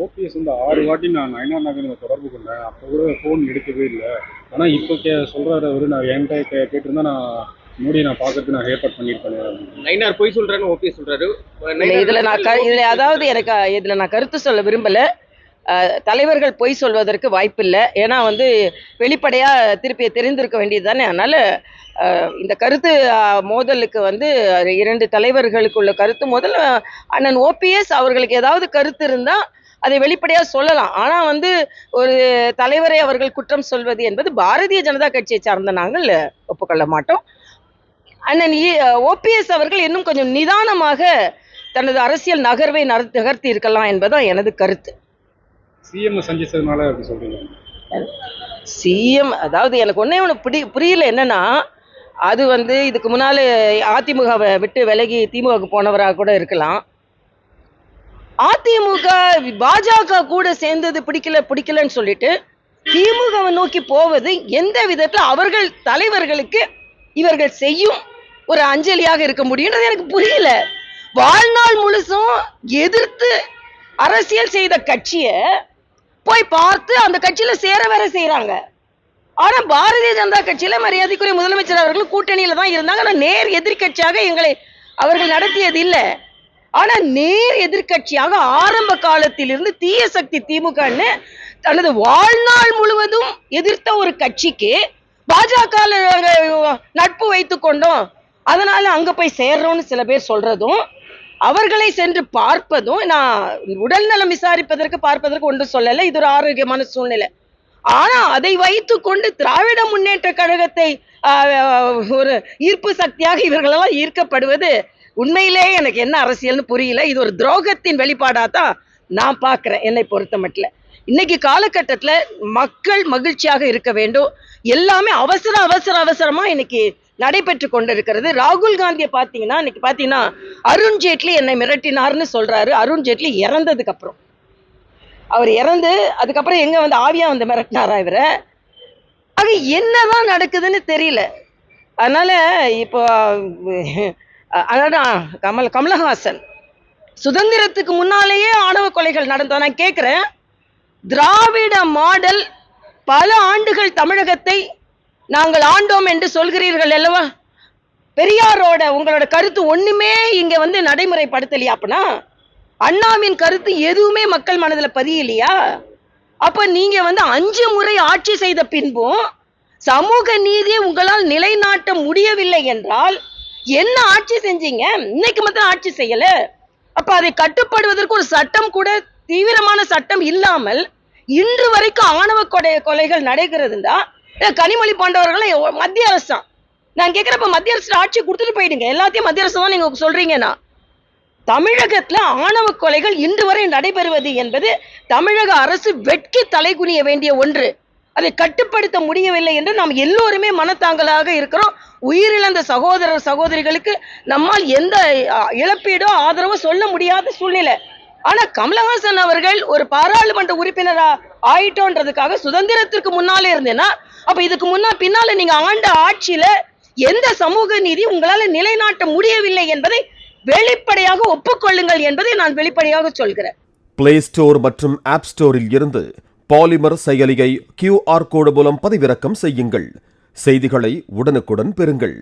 OPS வந்து 6 வாட்டி நான் நயனார் நாகேந்திரன் தொடர்பு கொண்டேன். அப்போ கூட ஃபோன் எடுக்கவே இல்லை. ஆனால் இப்போ சொல்கிறாரு அவரு, நான் என்கிட்ட கேட்டிருந்தா நான் மோடியை நான் பார்க்கறதுக்கு நான் ஏற்பாடு பண்ணியிருப்பேன். நயினார் பொய் சொல்றாருன்னு ஓபிஎஸ் சொல்றாரு. இதுல நான் கருத்து சொல்ல விரும்பல. தலைவர்கள் பொய் சொல்வதற்கு வாய்ப்பில்லை. ஏன்னா வெளிப்படையா திருப்பி தெரிந்திருக்க வேண்டியது தானே. அதனால இந்த கருத்து மோதலுக்கு 2 தலைவர்களுக்குள்ள கருத்து மோதல். அண்ணன் ஓபிஎஸ் அவர்களுக்கு ஏதாவது கருத்து இருந்தா அதை வெளிப்படையா சொல்லலாம். ஆனா ஒரு தலைவரை அவர்கள் குற்றம் சொல்வது என்பது பாரதிய ஜனதா கட்சியை சார்ந்த நாங்கள் ஒப்புக்கொள்ள மாட்டோம். அண்ணன் ஓபிஎஸ் அவர்கள் இன்னும் கொஞ்சம் நிதானமாக தனது அரசியல் நகர்வை நகர்த்தி இருக்கலாம் என்பதுதான் எனது கருத்து. சிஎம் சந்திச்சதுனால அப்படி சொல்றீங்க? சிஎம் அதாவது எனக்கு ஒண்ணு புரியல. என்னன்னா அது இதுக்கு முன்னால அதிமுகவை விட்டு விலகி திமுகவுக்கு போனவராக கூட இருக்கலாம். அதிமுக பாஜக கூட சேர்ந்தது பிடிக்கலன்னு சொல்லிட்டு திமுகவை நோக்கி போவது எந்த விதத்துல அவர்கள் தலைவர்களுக்கு இவர்கள் செய்யும் ஒரு அஞ்சலியாக இருக்க முடியும்ன்றது எனக்கு புரியல. வாழ்நாள் முழுசும் எதிர்த்து அரசியல் செய்த கட்சியை போய் பார்த்து அந்த கட்சியில சேர வேற செய்யறாங்க. ஆனா பாரதிய ஜனதா கட்சியில மரியாதைக்குரிய முதலமைச்சர் அவர்கள் கூட்டணியில தான் இருந்தாங்க. ஆனா நேர் எதிர்கட்சியாக எங்களை அவர்கள் நடத்தியது இல்லை. ஆனா நேர் எதிர்கட்சியாக ஆரம்ப காலத்திலிருந்து தீய சக்தி திமுகன்னு தனது வாழ்நாள் முழுவதும் எதிர்த்த ஒரு கட்சிக்கு பாஜக நட்பு வைத்துக் கொண்டோம், அதனால அங்க போய் சேர்றோம்னு சில பேர் சொல்றதும், அவர்களை சென்று பார்ப்பதும், நான் உடல் நலம் விசாரிப்பதற்கு பார்ப்பதற்கு ஒன்று சொல்லல, இது ஒரு ஆரோக்கியமான சூழ்நிலை. ஆனா அதை வைத்துக் கொண்டு திராவிட முன்னேற்ற கழகத்தை ஒரு ஈர்ப்பு சக்தியாக இவர்களெல்லாம் ஈர்க்கப்படுவது உண்மையிலேயே எனக்கு என்ன அரசியல்னு புரியல. இது ஒரு துரோகத்தின் வெளிப்பாடா தான் நான் பார்க்கிறேன். என்னை பொறுத்த மட்டும் இன்னைக்கு காலகட்டத்துல மக்கள் மகிழ்ச்சியாக இருக்க வேண்டும். எல்லாமே அவசரமா இன்னைக்கு நடைபெற்று கொண்டிருக்கிறது. ராகுல் காந்தியை பாத்தீங்கன்னா அருண் ஜேட்லி என்னை மிரட்டினார்னு சொல்றாரு. அருண் ஜேட்லி இறந்ததுக்கு அப்புறம், அவர் இறந்து அதுக்கப்புறம் எங்க ஆவியா மிரட்டினாரா இவரை? அது என்னதான் நடக்குதுன்னு தெரியல. அதனால இப்போ கமலஹாசன் சுதந்திரத்துக்கு முன்னாலேயே ஆணவ கொலைகள் நடந்தது. நான் கேட்கிறேன், திராவிட மாடல் பல ஆண்டுகள் தமிழகத்தை நாங்கள் ஆண்டோம் என்று சொல்கிறீர்கள் அல்லவா? பெரியாரோட உங்களோட கருத்து ஒண்ணுமே இங்க நடைமுறைப்படுத்தலையா? அப்பனா அண்ணாவின் கருத்து எதுவுமே மக்கள் மனதில் பதியலையா? அப்ப நீங்க 5 முறை ஆட்சி செய்த பின்பும் சமூக நீதியை உங்களால் நிலைநாட்ட முடியவில்லை என்றால் என்ன ஆட்சி செஞ்சீங்க? இன்னைக்கு மட்டும் ஆட்சி செய்யல. அப்ப அதை கட்டுப்படுவதற்கு ஒரு சட்டம் கூட, தீவிரமான சட்டம் இல்லாமல் இன்று வரைக்கும் ஆணவ கொலைகள் நடைகிறதுண்டா? கனிமொழி போன்றவர்களை மத்திய அரசு தான். நான் கேட்கிறப்ப மத்திய அரசு ஆட்சி கொடுத்துட்டு போயிடுங்க. எல்லாத்தையும் மத்திய அரசு தான் நீங்க சொல்றீங்கன்னா, தமிழகத்துல ஆணவ கொலைகள் இன்று வரை நடைபெறுவது என்பது தமிழக அரசு வெட்கி தலைகுனிய வேண்டிய ஒன்று. அதை கட்டுப்படுத்த முடியவில்லை என்று நாம் எல்லோருமே மனத்தாங்கலாக இருக்கிறோம். உயிரிழந்த சகோதரர் சகோதரிகளுக்கு நம்மால் எந்த இழப்பீடோ ஆதரவோ சொல்ல முடியாத சூழ்நிலை. ஆனா கமலஹாசன் அவர்கள் ஒரு பாராளுமன்ற உறுப்பினரா ஆயிட்டோன்றதுக்காக சுதந்திரத்திற்கு முன்னாலே இருந்தேன்னா, அப்ப இதுக்கு பின்னால நீங்க ஆண்ட ஆட்சியில எந்த சமூக நீதி உங்களால நிலைநாட்ட முடியவில்லை என்பதை வெளிப்படையாக ஒப்புக்கொள்ளுங்கள் என்பதை நான் வெளிப்படையாக சொல்கிறேன். பிளே ஸ்டோர் மற்றும் ஆப் ஸ்டோரில் இருந்து பாலிமர் செயலியை QR கோடு மூலம் பதிவிறக்கம் செய்யுங்கள். செய்திகளை உடனுக்குடன் பெறுங்கள்.